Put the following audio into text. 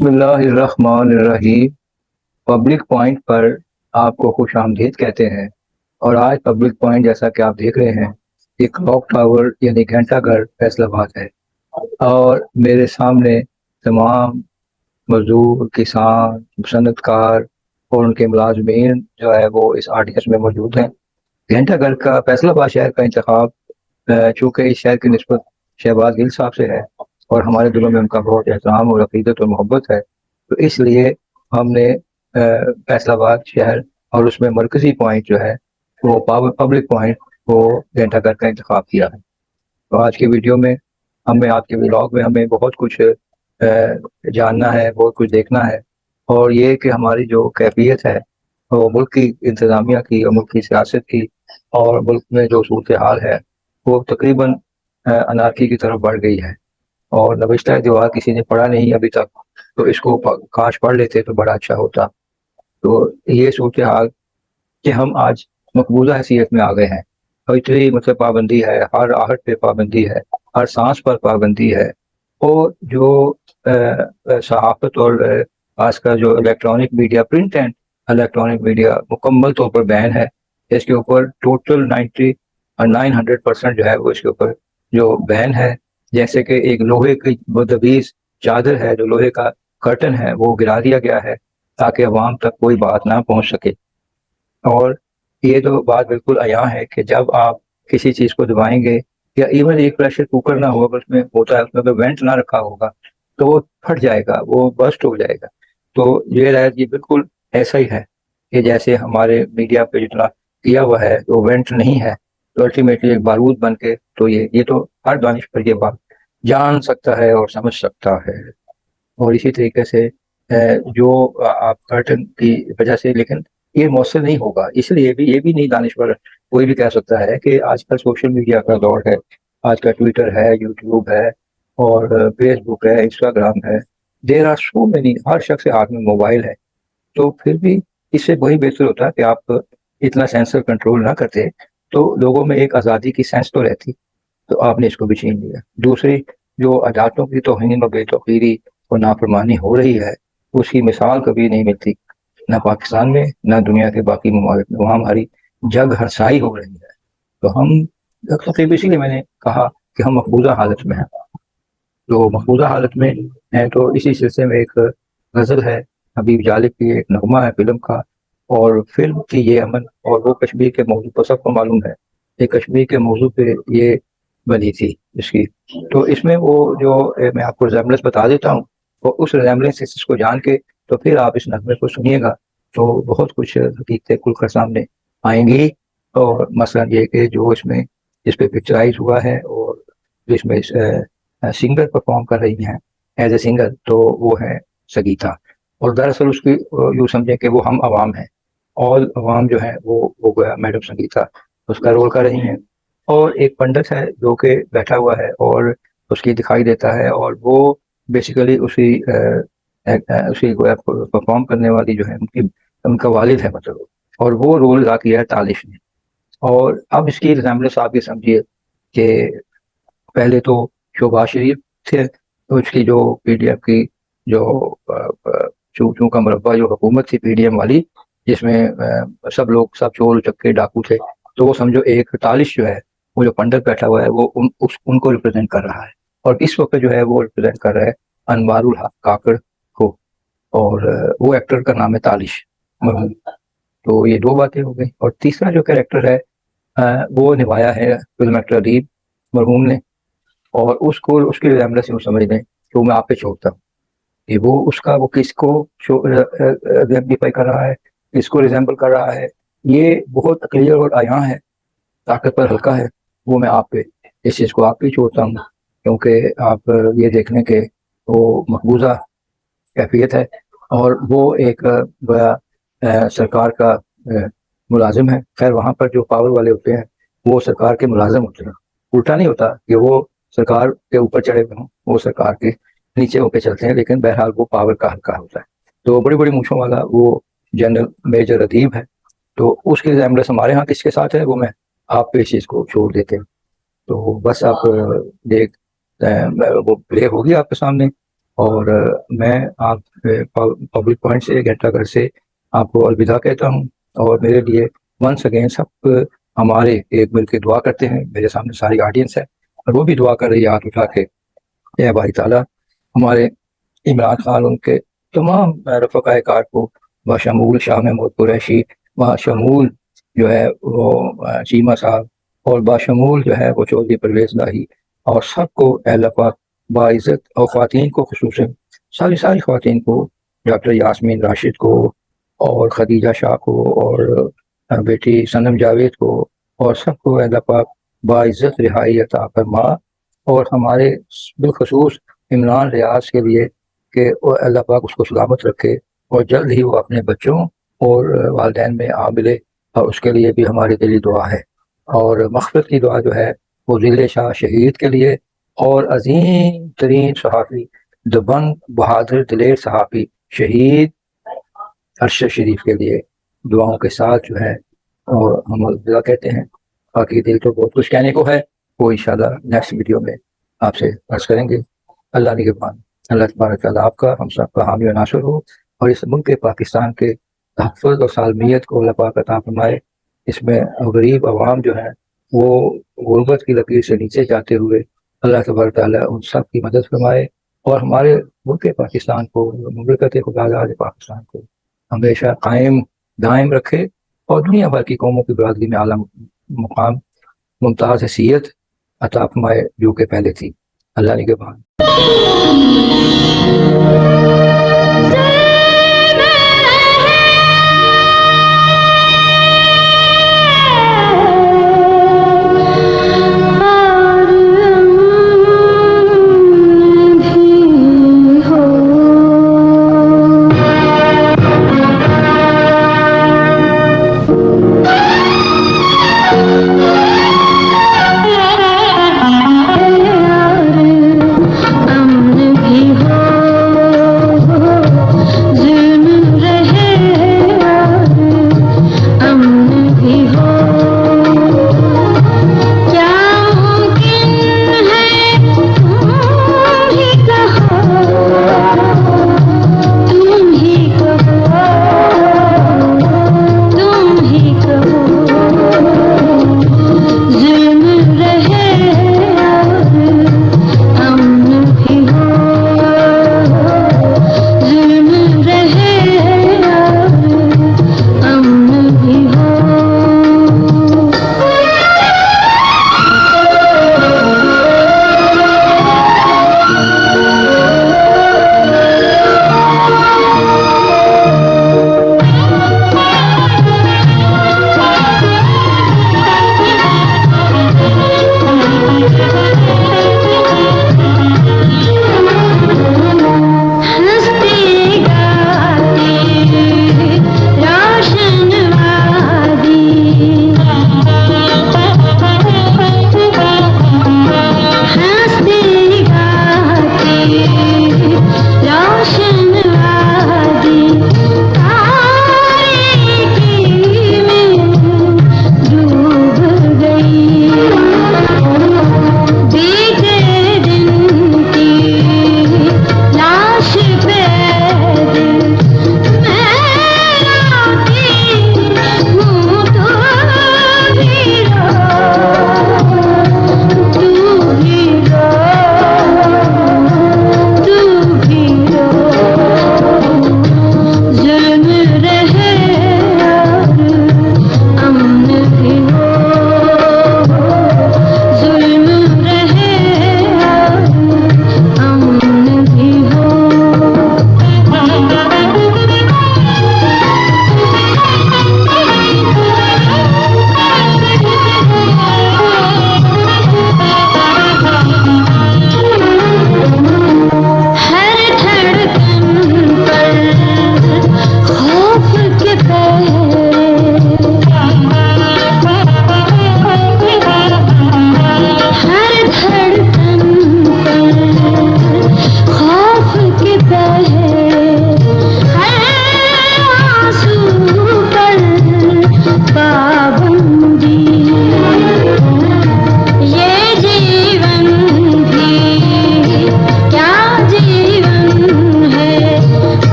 बिस्मिल्लाहिर्रहमानिर्रहीम। Public point पर आपको खुशामदीद कहते हैं। और आज पब्लिक पॉइंट जैसा कि आप देख रहे हैं, ये क्लॉक टावर यानी घंटाघर फैसलाबाद है। और मेरे सामने तमाम मजदूर, किसान, सनतकार और उनके मुलाजमीन जो है वो इस आर्टिकल में मौजूद हैं। घंटाघर का फैसलाबाद शहर का इंतखाब चूँकि इस शहर की निस्बत शहबाज गिल साहब से है और हमारे दिलों में उनका बहुत एहतराम और अकीदत और मोहब्बत है, तो इसलिए हमने फैसलाबाद शहर और उसमें मरकजी पॉइंट जो है वो पब्लिक पॉइंट वो घंटाघर का इंतखाब किया है। तो आज की वीडियो में हमें, आपके व्लॉग में हमें बहुत कुछ जानना है, बहुत कुछ देखना है। और ये कि हमारी जो कैफियत है वो मुल्क की इंतज़ामिया की और मुल्क की सियासत की और मुल्क में जो सूरत हाल है वो तकरीबन अनारकी की तरफ बढ़ गई है। और नविश्ता दीवार किसी ने पढ़ा नहीं अभी तक, तो इसको काश पढ़ लेते तो बड़ा अच्छा होता। तो ये सूरत हाल कि हम आज मकबूजा हैसियत में आ गए हैं और इतनी मतलब पाबंदी है, हर आहट पे पाबंदी है, हर सांस पर पाबंदी है। और जो सहाफत और खासकर जो electronic media, print and electronic media मुकम्मल तौर पर बैन है। इसके ऊपर टोटल 900% जो है वो इसके ऊपर जो बैन है। जैसे कि एक लोहे की मुदबीज चादर है, जो लोहे का कर्टन है, वो गिरा दिया गया है ताकि अवाम तक कोई बात ना पहुंच सके। और ये तो बात बिल्कुल अयां है कि जब आप किसी चीज़ को दबाएंगे या इवन एक प्रेशर कुकर ना होगा, उसमें होता है, उसमें वेंट ना रखा होगा, तो वो फट जाएगा, वो बस्ट हो जाएगा। तो ये बिल्कुल ऐसा ही है कि जैसे हमारे मीडिया पे जितना किया हुआ है तो वेंट नहीं है, तो अल्टीमेटली एक बारूद बन के, तो ये तो हर दानिश पर ये बात जान सकता है और समझ सकता है। और इसी तरीके से जो आप कर्टन की वजह से, लेकिन ये मौसर नहीं होगा, इसलिए भी ये भी नहीं दानिश्वर कोई भी कह सकता है कि आजकल सोशल मीडिया का दौर है। आजकल ट्विटर है, यूट्यूब है और फेसबुक है, इंस्टाग्राम है। देर आर सो मेनी, हर शख्स के हाथ में मोबाइल है। तो फिर भी इससे वही बेहतर होता है कि आप इतना सेंसर कंट्रोल ना करते, तो लोगों में एक आज़ादी की सेंस तो रहती। तो आपने इसको भी छीन लिया। दूसरी, जो अदालतों की तौहीन और बेतौकीरी और नाफरमानी हो रही है, उसकी मिसाल कभी नहीं मिलती, ना पाकिस्तान में ना दुनिया के बाकी ममालिक में। वहाँ हमारी जग हरसाई हो रही है। तो हम तकरीब, इसीलिए मैंने कहा कि हम मकबूजा हालत में हैं। तो मकबूजा हालत में हैं, तो इसी सिलसिले में एक गज़ल है हबीब जालिब की, एक नगमा है फिल्म का। और फिल्म की ये अमन, और वो कश्मीर के मौजू पर सबको मालूम है कि कश्मीर के मौजू पे ये बनी थी इसकी। तो इसमें वो जो मैं आपको रिजेम्बलेंस बता देता हूँ, तो उस रिजेम्बलेंस को जान के तो फिर आप इस नगमे को सुनिएगा, तो बहुत कुछ हकीकतें खुलकर सामने आएंगी। और मसलन ये कि जो इसमें इस पे पिक्चराइज हुआ है और जो इसमें सिंगर परफॉर्म कर रही हैं एज ए सिंगर, तो वो है संगीता। और दरअसल उसकी यूँ समझें कि वो हम आवाम हैं, ऑल आवाम जो है वो गोया मैडम संगीता उसका रोल कर रही हैं। और एक पंडित है जो कि बैठा हुआ है और उसकी दिखाई देता है, और वो बेसिकली उसी गोया परफॉर्म करने वाली जो है उनकी, उनका वालिद है मतलब। और वो रोल अदा किया है तालिश ने। और अब इसकी रिजेम्बलेंस आप ये समझिए कि पहले तो शोबाज शरीफ थे, तो उसकी जो पीडीएम की जो चू चू का मुरब्बा जो हुकूमत थी पीडीएम वाली, जिसमें सब लोग, सब चोर उचक्के डाकू थे, तो वो समझो एक तालिश जो है, वो जो पंडित बैठा हुआ है वो उनको रिप्रेजेंट कर रहा है। और इस वक्त जो है वो रिप्रेजेंट कर रहा है अनवारुल हक काकड़ को। और वो एक्टर का नाम है तालिश मरहूम। तो ये दो बातें हो गई। और तीसरा जो कैरेक्टर है वो निभाया है फिल्म एक्टर अदीब मरहूम ने। और उसको उसकी रिजेम्बलेंस यूँ समझ लें कि वो मैं आप पे छोड़ता हूँ कि वो उसका, वो किसको एग्जाम्पलीफाई कर रहा है, किसको रिजेंबल कर रहा है, ये बहुत क्लियर और आया है। ताकत पर हल्का है, वो मैं आप पे, इस चीज़ को आप पे छोड़ता हूँ। क्योंकि आप ये देख लें कि वो मकबूजा कैफियत है और वो एक सरकार का मुलाजिम है। खैर वहाँ पर जो पावर वाले होते हैं वो सरकार के मुलाजिम होते हैं। उल्टा नहीं होता कि वो सरकार के ऊपर चढ़े हुए हों, वो सरकार के नीचे होकर चलते हैं, लेकिन बहरहाल वो पावर का हल्का होता है। तो बड़ी बड़ी मूछों वाला वो जनरल मेजर अदीब है। तो उसके एम्बुलेंस हमारे यहाँ किसके साथ है वो मैं आप पे इस चीज़ को छोड़ देते हैं। तो बस आप देख वो प्ले होगी आपके सामने। और मैं आप पब्लिक पॉइंट से घंटाघर से आपको अलविदा कहता हूँ। और मेरे लिए वंस अगेन सब हमारे एक मिल के दुआ करते हैं। मेरे सामने सारी ऑडियंस है और वो भी दुआ कर रही है हाथ उठा के, या भाई ताला हमारे इमरान खान उनके तमाम रफ़क़ाए कार को बशमूल शाह महमूद कुरैशी, बशमूल जो है वो चीमा साहब, और बशमूल जो है वो चौधरी परवेज़ इलाही, और सबको अल्लाह पाक बाइज़्ज़त, और ख़वातीन को ख़ुसूसन सारी सारी ख़वातीन को, डॉक्टर यास्मीन राशिद को और खदीजा शाह को और बेटी सनम जावेद को, और सबको अल्लाह पाक बाइज़्ज़त रिहाई अता फरमा। और हमारे बिलख़ुसूस इमरान रियाज के लिए कि अल्लाह पाक उसको सलामत रखे और जल्द ही वो अपने बच्चों और वालिदैन में आ मिले, और उसके लिए भी हमारी दिली दुआ है। और मग़फ़िरत की दुआ जो है वो दिल शाह शहीद के लिए, और अजीम तरीन सहाफ़ी दबंग बहादुर दिलेर सहाफ़ी शहीद अरशद शरीफ के लिए दुआओं के साथ जो है और हम अलविदा कहते हैं। बाकी दिल तो बहुत कुछ कहने को है, वो इंशाल्लाह नेक्स्ट वीडियो में आपसे अर्ज़ करेंगे। अल्लाह निगहबान। अल्लाह तबारक तआला आपका हम सब का हामी व नासिर हो, और इस मुल्क पाकिस्तान के तहफ़्फ़ुज़ और सालमियत को अल्लाह पाक अता फरमाए। इसमें गरीब अवाम जो है वो गुर्बत की लकीर से नीचे जाते हुए अल्लाह तबारक तआला उन सब की मदद फरमाए, और हमारे मुल्क पाकिस्तान को, मुमलिकत खुदादाद पाकिस्तान को हमेशा कायम दायम रखे, और दुनिया भर की कौमों की बरादरी में आला मुकाम मुमताज़ हैसियत अता फरमाए जो कि पहले थी। अल्लाह निगहबान।